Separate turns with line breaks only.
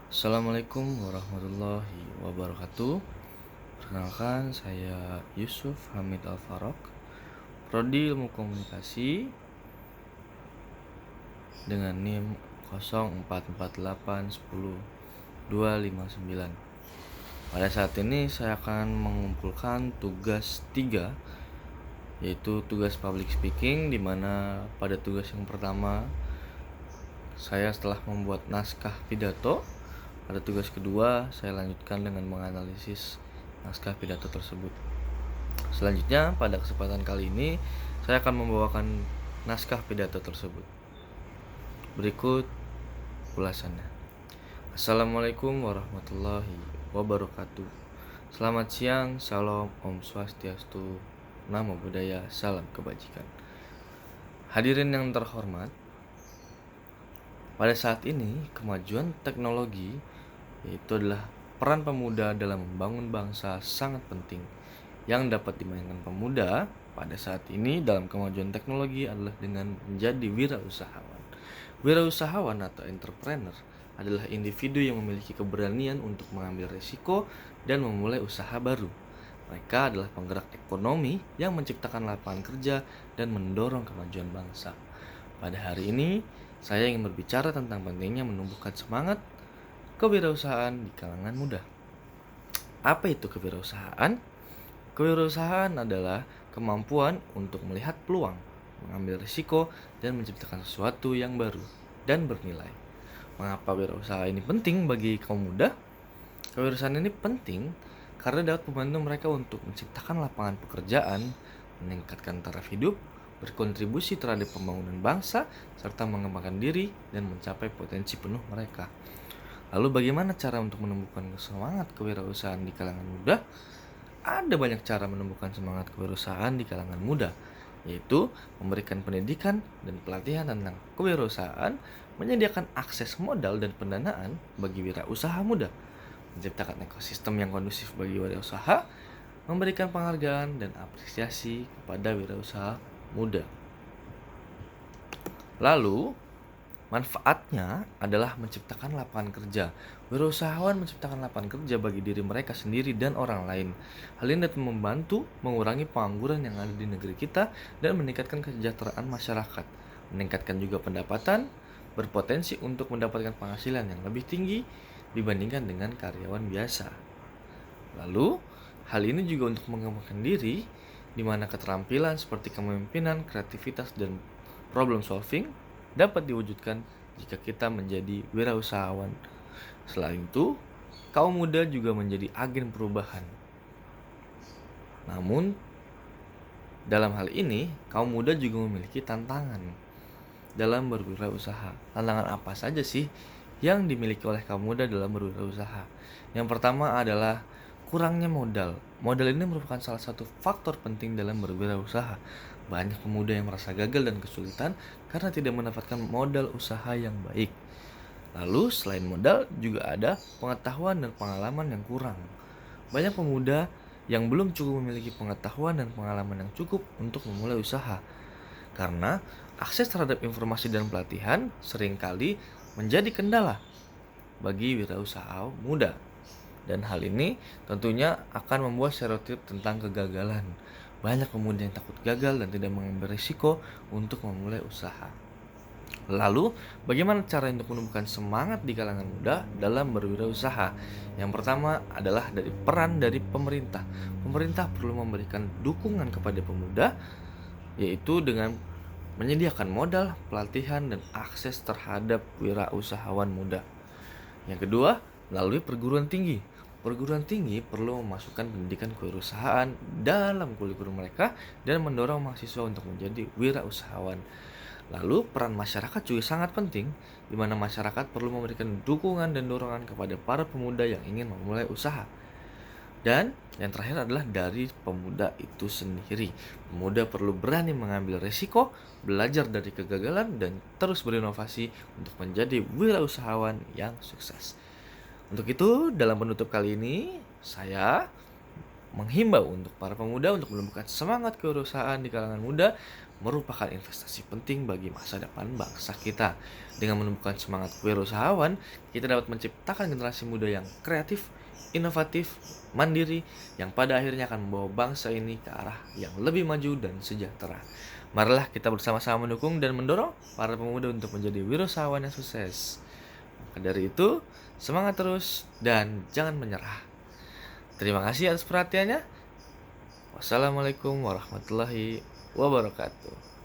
Assalamualaikum warahmatullahi wabarakatuh. Perkenalkan, saya Yusuf Hamid Al-Farok, Prodi Ilmu Komunikasi dengan NIM 0448100259. Pada saat ini saya akan mengumpulkan tugas 3, yaitu tugas public speaking, di mana pada tugas yang pertama saya setelah membuat naskah pidato. Pada tugas kedua, saya lanjutkan dengan menganalisis naskah pidato tersebut. Selanjutnya, pada kesempatan kali ini, saya akan membawakan naskah pidato tersebut. Berikut ulasannya. Assalamualaikum warahmatullahi wabarakatuh. Selamat siang, salam, Om Swastiastu, Namo Buddhaya, salam kebajikan. Hadirin yang terhormat, pada saat ini kemajuan teknologi, yaitu adalah peran pemuda dalam membangun bangsa, sangat penting. Yang dapat dimainkan pemuda pada saat ini dalam kemajuan teknologi adalah dengan menjadi wirausahawan. Wirausahawan atau entrepreneur adalah individu yang memiliki keberanian untuk mengambil risiko dan memulai usaha baru. Mereka adalah penggerak ekonomi yang menciptakan lapangan kerja dan mendorong kemajuan bangsa. Pada hari ini, saya ingin berbicara tentang pentingnya menumbuhkan semangat kewirausahaan di kalangan muda. Apa itu kewirausahaan? Kewirausahaan adalah kemampuan untuk melihat peluang, mengambil risiko, dan menciptakan sesuatu yang baru dan bernilai. Mengapa wirausaha ini penting bagi kaum muda? Kewirausahaan ini penting karena dapat membantu mereka untuk menciptakan lapangan pekerjaan, meningkatkan taraf hidup, berkontribusi terhadap pembangunan bangsa, serta mengembangkan diri dan mencapai potensi penuh mereka. Lalu bagaimana cara untuk menumbuhkan semangat kewirausahaan di kalangan muda? Ada banyak cara menumbuhkan semangat kewirausahaan di kalangan muda, yaitu memberikan pendidikan dan pelatihan tentang kewirausahaan, menyediakan akses modal dan pendanaan bagi wirausaha muda, menciptakan ekosistem yang kondusif bagi wirausaha, memberikan penghargaan dan apresiasi kepada wirausaha muda. Lalu, manfaatnya adalah menciptakan lapangan kerja. Wirausahawan menciptakan lapangan kerja bagi diri mereka sendiri dan orang lain. Hal ini dapat membantu mengurangi pengangguran yang ada di negeri kita dan meningkatkan kesejahteraan masyarakat. Meningkatkan juga pendapatan, berpotensi untuk mendapatkan penghasilan yang lebih tinggi dibandingkan dengan karyawan biasa. Lalu, hal ini juga untuk mengembangkan diri, di mana keterampilan seperti kepemimpinan, kreativitas, dan problem solving dapat diwujudkan jika kita menjadi wirausahawan. Selain itu, kaum muda juga menjadi agen perubahan. Namun, dalam hal ini, kaum muda juga memiliki tantangan dalam berwirausaha. Tantangan apa saja sih yang dimiliki oleh kaum muda dalam berwirausaha? Yang pertama adalah kurangnya modal. Modal ini merupakan salah satu faktor penting dalam berwirausaha. Banyak pemuda yang merasa gagal dan kesulitan karena tidak mendapatkan modal usaha yang baik. Lalu selain modal juga ada pengetahuan dan pengalaman yang kurang. Banyak pemuda yang belum cukup memiliki pengetahuan dan pengalaman yang cukup untuk memulai usaha. Karena akses terhadap informasi dan pelatihan seringkali menjadi kendala bagi wirausaha muda. Dan hal ini tentunya akan membuat stereotip tentang kegagalan. Banyak pemuda yang takut gagal dan tidak mengambil risiko untuk memulai usaha. Lalu, bagaimana cara untuk menumbuhkan semangat di kalangan muda dalam berwirausaha? Yang pertama adalah dari peran dari pemerintah. Pemerintah perlu memberikan dukungan kepada pemuda, yaitu dengan menyediakan modal, pelatihan, dan akses terhadap wirausahawan muda. Yang kedua, melalui perguruan tinggi. Perguruan tinggi perlu memasukkan pendidikan kewirausahaan dalam kurikulum mereka dan mendorong mahasiswa untuk menjadi wirausahawan. Lalu, peran masyarakat juga sangat penting, di mana masyarakat perlu memberikan dukungan dan dorongan kepada para pemuda yang ingin memulai usaha. Dan yang terakhir adalah dari pemuda itu sendiri. Pemuda perlu berani mengambil risiko, belajar dari kegagalan, dan terus berinovasi untuk menjadi wirausahawan yang sukses. Untuk itu, dalam penutup kali ini, saya menghimbau untuk para pemuda untuk menumbuhkan semangat kewirausahaan di kalangan muda merupakan investasi penting bagi masa depan bangsa kita. Dengan menumbuhkan semangat kewirausahaan, kita dapat menciptakan generasi muda yang kreatif, inovatif, mandiri, yang pada akhirnya akan membawa bangsa ini ke arah yang lebih maju dan sejahtera. Marilah kita bersama-sama mendukung dan mendorong para pemuda untuk menjadi wirausahawan yang sukses. Maka dari itu, semangat terus dan jangan menyerah. Terima kasih atas perhatiannya. Wassalamualaikum warahmatullahi wabarakatuh.